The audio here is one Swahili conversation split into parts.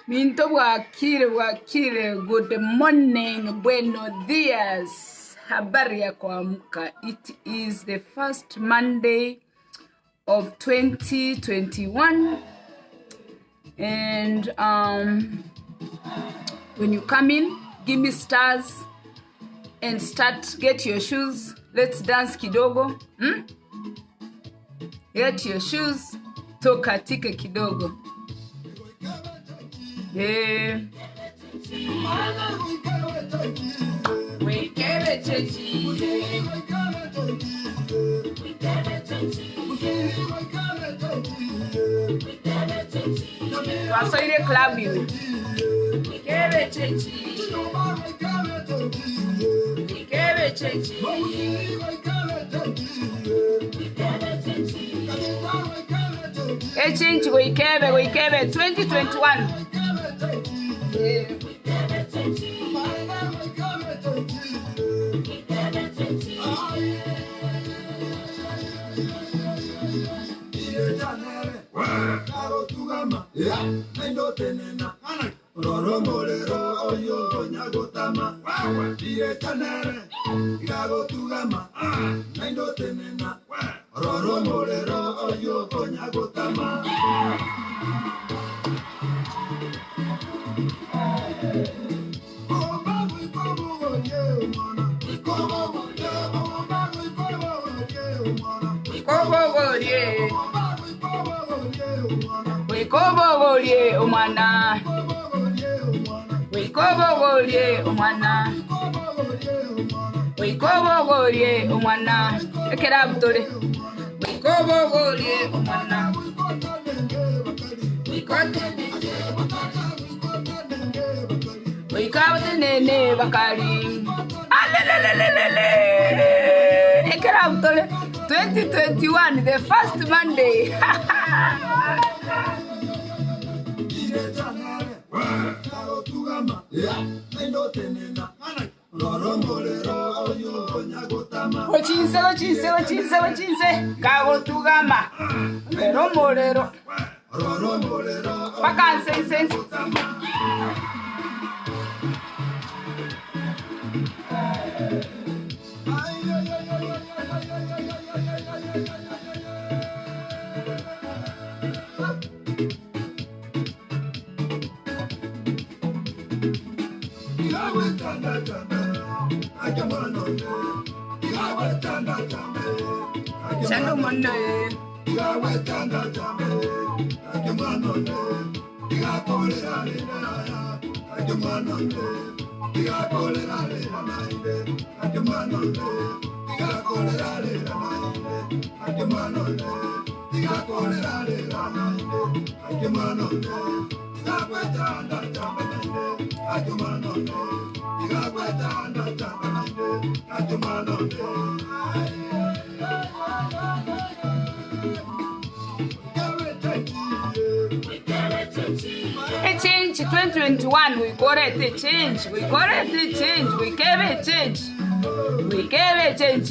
Minto wakire, good morning, buenos dias, habari ya kuamka. It is the first Monday of 2021, and when you come in, give me stars and get your shoes. Let's dance kidogo. Get your shoes, toka tike kidogo. Yeah. Wasoire club hivi. Change we kebe 2021. Wikobogolie umwana. Wikobogolie umwana. Ekera butore. Wikobogolie umwana. Wikobogolie nene bakari. Alelelelelele. Ekera butore. 2021, the first Monday. Wachinse kagotugama pero molero pakanse Sando Monday. A change 2021, we got a change. We gave a change. We got a change.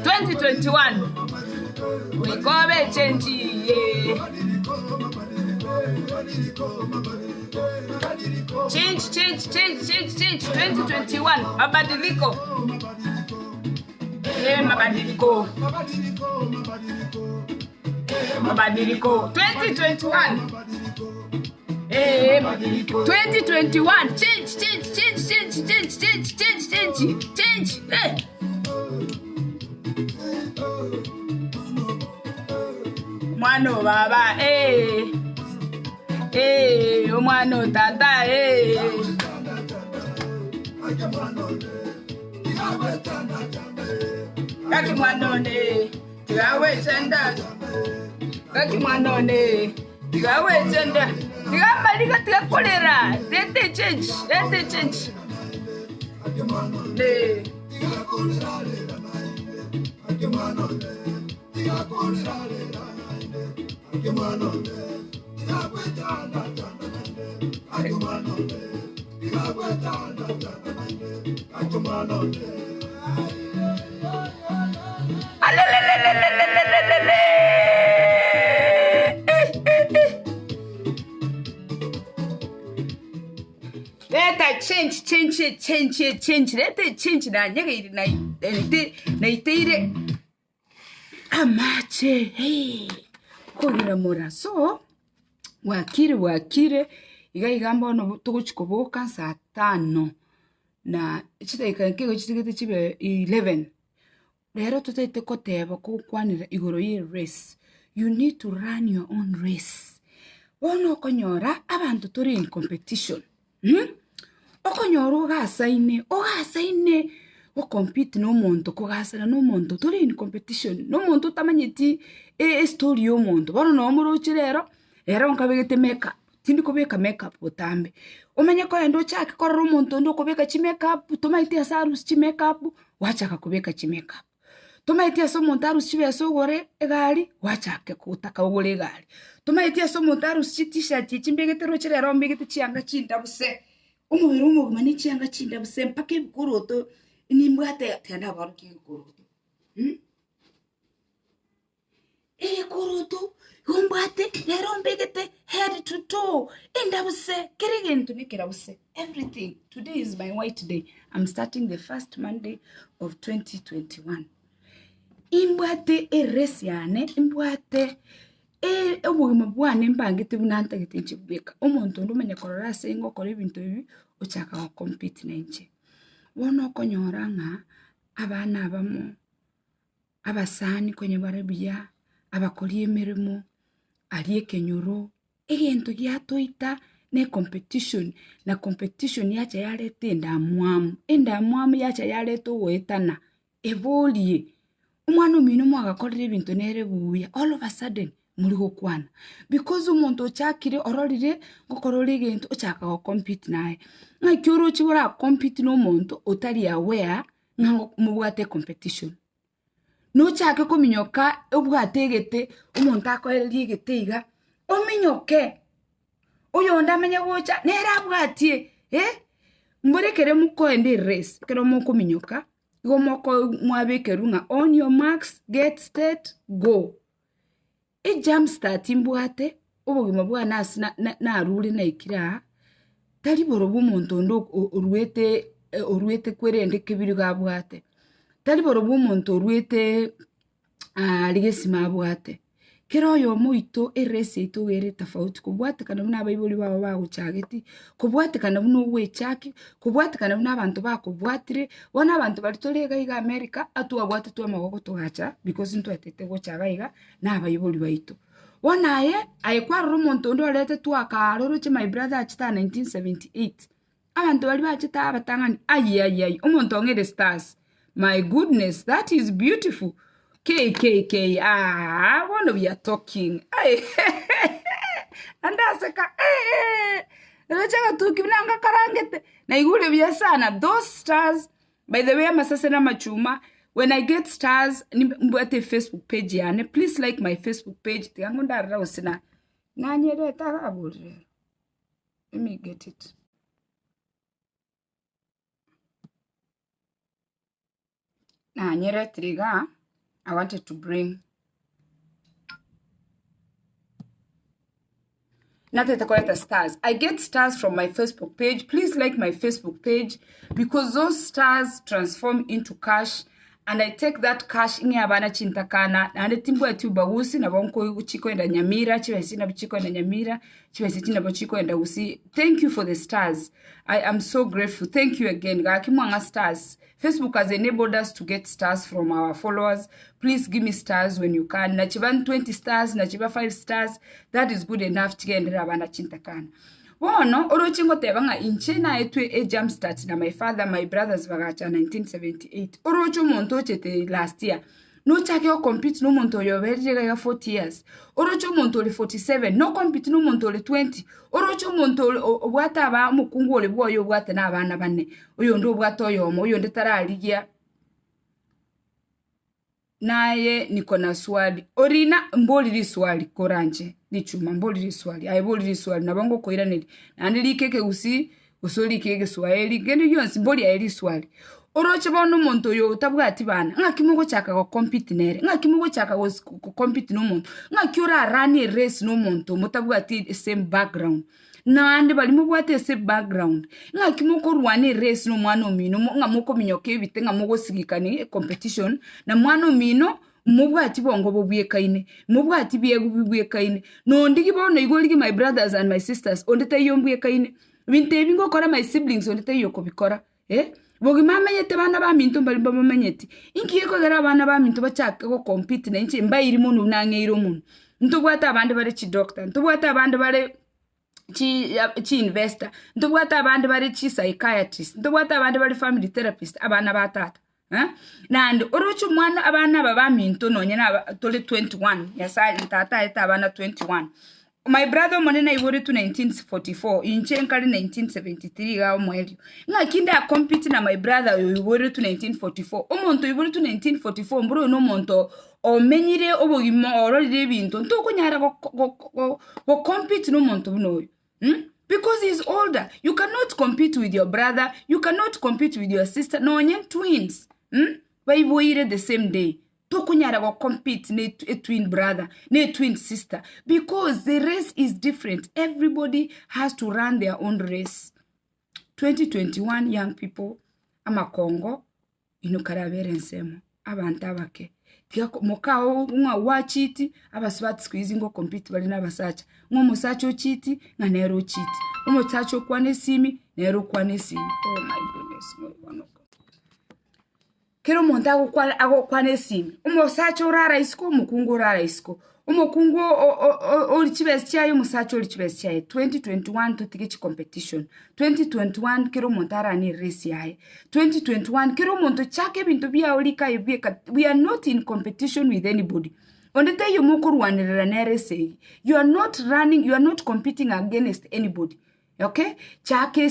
2021. We got a change. Change 2021. Mabadiliko. Mabadiliko 2021. 2021. Change. Mwano baba umwano tata Kaki mwanone tigawe senda tigamalika tigakolera lete change Let I change. Let I change na nyege na ite amache. Hey, kogera mora. So, wakire. Igamba no tuguchikoboka saa 5 na chitaika nkego chitigete chibe 11. Lero tutaite koteba kukwanira igoro ye race. You need to run your own race. Wono konyora abantu turi in competition. Okonyora ogasaine compete no muntu kugasana no muntu turi in competition no muntu tamanyiti story yo muntu bono no muruchi rero nkabegete makeup tindi kubeka makeup utambe umenye ko endo chake korora umuntu ndo kubeka chi makeup tumaiti asarus chi makeup wachaka kubeka chi makeup tumaiti aso muntu arus chi beso gore egari wachake kutaka ugure egari tumaiti aso muntu arus chi t-shirt chi mbegete ro chirero mbegete chianga chinda buse umubiri umugumani chianga chinda buse mpake bikuroto nimbwate tenda baruki kuroto kuroto Humbate, Herombegete, head to toe, and I was carrying to Nikerabuse. Everything. Today is my white day. I'm starting the first Monday of 2021. Imbwate eresiane, imbwate obugimabwane mbangete bunanta getinche beka. Omuntu ndumenya korora sengo kore bintu bibi ochaka wa compete nenche. Wono konyoranga abana abamo abasani kwenye barabia abakoli emirimo ali ekenyoro egento gyatoita ne competition na competition yacha yarete endamwamu yacha yarete wetana evolie umwana omino mwagakorera ebintu nerebuya all of a sudden muri gukwana because umuntu ochakire ororire ngokorora egento ochaka go compete naye ngakyoro chibora compete no muntu otari aware ngo mubwate competition no chake kuminyoka ubwategete umuntu akorerie igiteiga ominyoke uyo ndamenya gocha nera bwatie mburekere muko ende race kero muko minyoka go moko mwabekerunga on your marks get set go jump start imbwate ubugima bwana na rule na ikira tari borobu umuntu ndo oruete kwerende kibiri gabwate tali borobu umuntu oruete ligesima bwate kero yo muito erese ito were tofauti kubwate kana muna bayibuli babo baguchageti kubwate kana muno wechaki kubwate kana muna abantu bakubwatire wana abantu bali tolega iga America atuwa bwate tuwa magoko tugacha because ntu atete gochaga iga na bayibuli baito wanaye ayikwara umuntu ndo lete tuwa che my brother achita 1978 abantu bali bachita abatangani ayi umuntu ongere stars. My goodness, that is beautiful. KKK. What we are talking. And that's a those stars, by the way, I'm a machuma. When I get stars, mbwate Facebook page yane. Please like my Facebook page. Let me get it. I wanted to bring nothing to collect the stars. I get stars from my Facebook page. Please like my Facebook page because those stars transform into cash and I take that cash inge abana chintakana and timbo ati ubagusi na bonko chiko enda Nyamira chibesi na chiko enda Nyamira chibesi tina chiko enda usi. Thank you for the stars. I am so grateful. Thank you again. Gakimwanga stars. Facebook has enabled us to get stars from our followers. Please give me stars when you can. Nachiban 20 stars, nachiba 5 stars. That is good enough to get abana chintakana. Wono orochingo tebanga inchena etwe jump start na my father my brothers bagacha 1978 orocho monto chete last year no chake o compete no monto yo verjega 40 years orocho monto le 47 no compete no monto le 20 orocho monto obwata ba mukungu ole bwoyo bwata na abana bane oyo ndo bwato yo mo oyo ndetara aligia naye niko na swali orina mboliri swali koranje nichuma mboliri swali ai mboliri swali nabango koiraniri nandili keke usi osoli kege swahili gendo yonsi boli ya eri swali oroche bono monto yo tabwati bana ngakimo chaka go compete nere ngakimo chaka go compete no monto ngakiora rani race no monto mutabwati same background na ande bali mubwate same background ngakimo ko rwani race no mwana omino ngamoko minyoke ebite ngamogo sigikani competition na mwana omino mubwati bongo bobwekaine mubwati bwekaine no ndigi bono igoligi my brothers and my sisters ondete yombwekaine bintebi ngokora my siblings ondete yoko bikora bogi mamenyete bana ba minto mbali bamenyete inkiye ko gara bana ba minto bachaka ko compete na inche mbayiri muntu nangeiro muntu ntubwata abandi bare chi doctor ntubwata abandi bare chi investor ntubwata abandi bare chi psychiatrist ntubwata abandi bare family therapist abana batata nandi orocho mwana abana baba minto nonye na tole 21 yasa tata eta abana 21 my brother monena ibori to 1944 inche nkali 1973 ga omwelio ngakinda compete na my brother ibori to 1944 omonto ibori to 1944 mburo no monto omenyire obogimo ororire bintu ntokonyara go compete no monto buno because he's older. You cannot compete with your brother, you cannot compete with your sister. No onye twins baiboire the same day tokunyara go compete ne a twin brother ne twin sister because the race is different. Everybody has to run their own race. 2021 young people amakongo inukarabere nsemo abantu abake mukao unga wachiti abaswati squeezing go compete bali nabasacha musacho chiti na nero chiti umusacho kwane simi nero kwane simi. Oh my goodness. Kero montago kwane simi umusacho rara isko mukungu rara isko umukungu olichibesi chayo musacho olichibesi chayo 2021 tutiki competition 2021 kero montara ni race yae 2021 kero monto chake bintu bia olika yebeka. We are not in competition with anybody. Ondete yomoko rwanirira nere say you are not running, you are not competing against anybody. Okay? Chake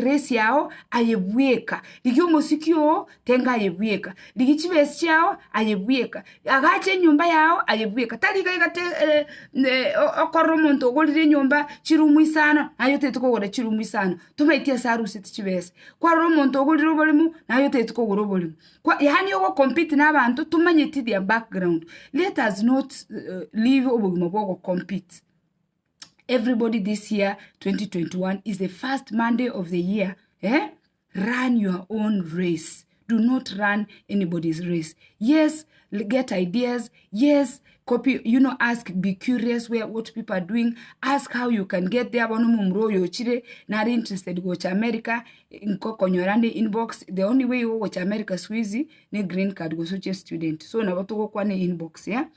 race yao ayebweka. Ligyo musikio tenga ayebweka. Ligi chibesi yao ayebweka. Agache nyumba yao ayebweka. Taliga igate okoromonto ogolire nyumba chirumwi sana. Nayo tetuko gora chirumwi sana. Tumaitia saru siti chibesi. Kwa romonto ogolire obolimu nayo tetuko gora obolimu. Kwa yani yogo compete na abantu tumanyeti their background. Let us not leave obogimo bogo compete. Everybody this year, 2021, is the first Monday of the year. Run your own race. Do not run anybody's race. Yes, get ideas. Yes, copy, ask, be curious what people are doing. Ask how you can get there. Not interested, go to America. Konyorande inbox. The only way you go to America, Swiss, ne green card, go such a student. So, na watu go kwa ne inbox, yeah?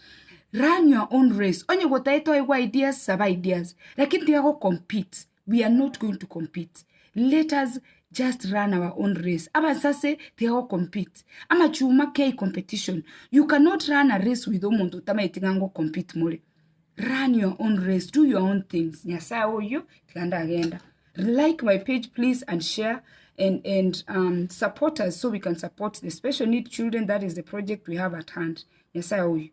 Run your own race. Onye gotaito ewa ideas, saba ideas. Lakini tiago compete. We are not going to compete. Let us just run our own race. Aba sase tiago compete. Ama chuma kei competition. You cannot run a race with omuntu tama itingango compete mole. Run your own race. Do your own things. Nyasa oyo tianda agenda. Like my page please and share and support us so we can support the special need children. That is the project we have at hand. Nyasa oyo.